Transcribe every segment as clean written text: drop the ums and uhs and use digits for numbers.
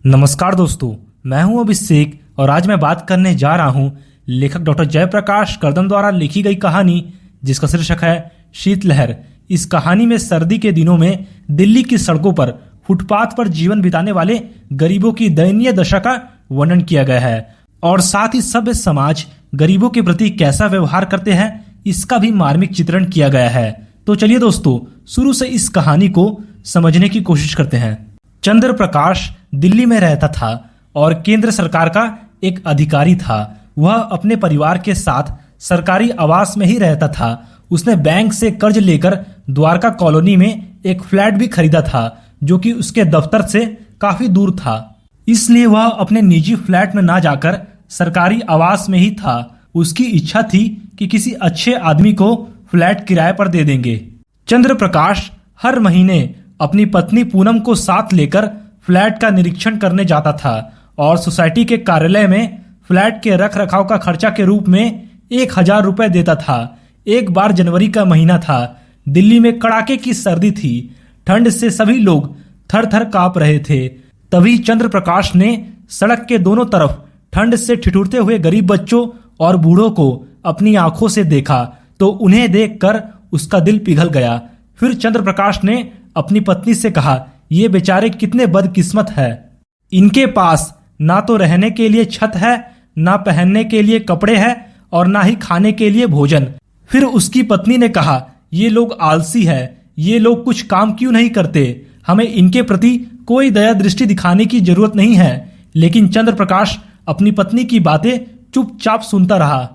नमस्कार दोस्तों, मैं हूं अभिषेक और आज मैं बात करने जा रहा हूं लेखक डॉक्टर जयप्रकाश कर्दम द्वारा लिखी गई कहानी जिसका शीर्षक है शीतलहर। इस कहानी में सर्दी के दिनों में दिल्ली की सड़कों पर फुटपाथ पर जीवन बिताने वाले गरीबों की दयनीय दशा का वर्णन किया गया है और साथ ही सभ्य समाज गरीबों के प्रति कैसा व्यवहार करते हैं इसका भी मार्मिक चित्रण किया गया है। तो चलिए दोस्तों, शुरू से इस कहानी को समझने की कोशिश करते हैं। चंद्र प्रकाश दिल्ली में रहता था और केंद्र सरकार का एक अधिकारी था। वह अपने परिवार के साथ सरकारी आवास में ही रहता था। उसने बैंक से कर्ज लेकर द्वारका कॉलोनी में एक फ्लैट भी खरीदा था जो कि उसके दफ्तर से काफी दूर था। इसलिए वह अपने निजी फ्लैट में ना जाकर सरकारी आवास में ही था। उसकी इच्छा थी कि किसी अच्छे आदमी को फ्लैट किराए पर दे देंगे। चंद्र प्रकाश हर महीने अपनी पत्नी पूनम को साथ लेकर फ्लैट का निरीक्षण करने जाता था और सोसाइटी के कार्यालय में फ्लैट के रख रखाव का खर्चा के रूप में 1000 रुपए देता था। एक बार जनवरी का महीना था। दिल्ली में कड़ाके की सर्दी थी। ठंड से सभी लोग थर थर कांप रहे थे। तभी चंद्र प्रकाश ने सड़क के दोनों तरफ ठंड से ठिठुरते हुए गरीब बच्चों और बूढ़ों को अपनी आंखों से देखा तो उन्हें देखकर उसका दिल पिघल गया। फिर चंद्र प्रकाश ने अपनी पत्नी से कहा, ये बेचारे कितने बदकिस्मत है। इनके पास ना तो रहने के लिए छत है, ना पहनने के लिए कपड़े हैं और ना ही खाने के लिए भोजन। फिर उसकी पत्नी ने कहा, ये लोग आलसी है, ये लोग कुछ काम क्यों नहीं करते। हमें इनके प्रति कोई दया दृष्टि दिखाने की जरूरत नहीं है। लेकिन चंद्र प्रकाश अपनी पत्नी की बातें चुपचाप सुनता रहा।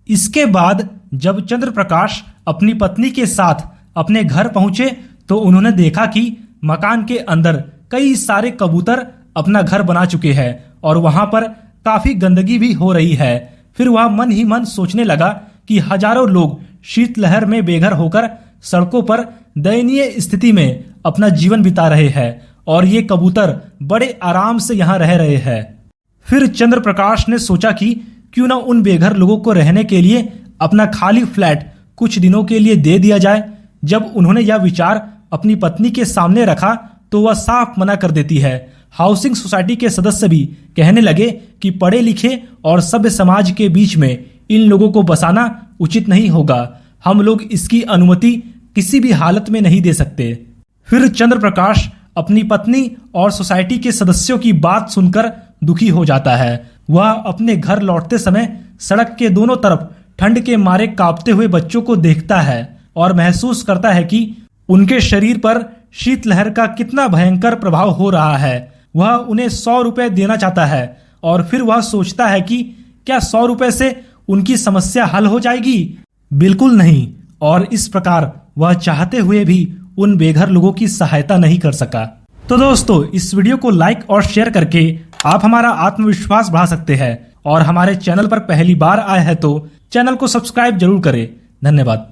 इसके बाद जब चंद्र प्रकाश अपनी पत्नी के साथ अपने घर पहुंचे तो उन्होंने देखा कि मकान के अंदर कई सारे कबूतर अपना घर बना चुके हैं और वहां पर काफी गंदगी भी हो रही है। फिर वह मन ही मन सोचने लगा कि हजारों लोग शीतलहर में बेघर होकर सड़कों पर दयनीय स्थिति में अपना जीवन बिता रहे हैं और ये कबूतर बड़े आराम से यहाँ रह रहे हैं। फिर चंद्र प्रकाश ने सोचा कि क्यों ना उन बेघर लोगों को रहने के लिए अपना खाली फ्लैट कुछ दिनों के लिए दे दिया जाए। जब उन्होंने यह विचार अपनी पत्नी के सामने रखा तो वह साफ मना कर देती है। हाउसिंग सोसाइटी के सदस्य भी कहने लगे कि पढ़े लिखे और सभ्य समाज के बीच में इन लोगों को बसाना उचित नहीं होगा। हम लोग इसकी अनुमति किसी भी हालत में नहीं दे सकते। फिर चंद्र प्रकाश अपनी पत्नी और सोसाइटी के सदस्यों की बात सुनकर दुखी हो जाता है। वह अपने घर लौटते समय सड़क के दोनों तरफ ठंड के मारे कांपते हुए बच्चों को देखता है और महसूस करता है कि उनके शरीर पर शीतलहर का कितना भयंकर प्रभाव हो रहा है। वह उन्हें 100 रुपए देना चाहता है और फिर वह सोचता है कि क्या 100 रुपए से उनकी समस्या हल हो जाएगी? बिल्कुल नहीं। और इस प्रकार वह चाहते हुए भी उन बेघर लोगों की सहायता नहीं कर सका। तो दोस्तों, इस वीडियो को लाइक और शेयर करके आप हमारा आत्मविश्वास बढ़ा सकते हैं और हमारे चैनल पर पहली बार आए हैं तो चैनल को सब्सक्राइब जरूर करें। धन्यवाद।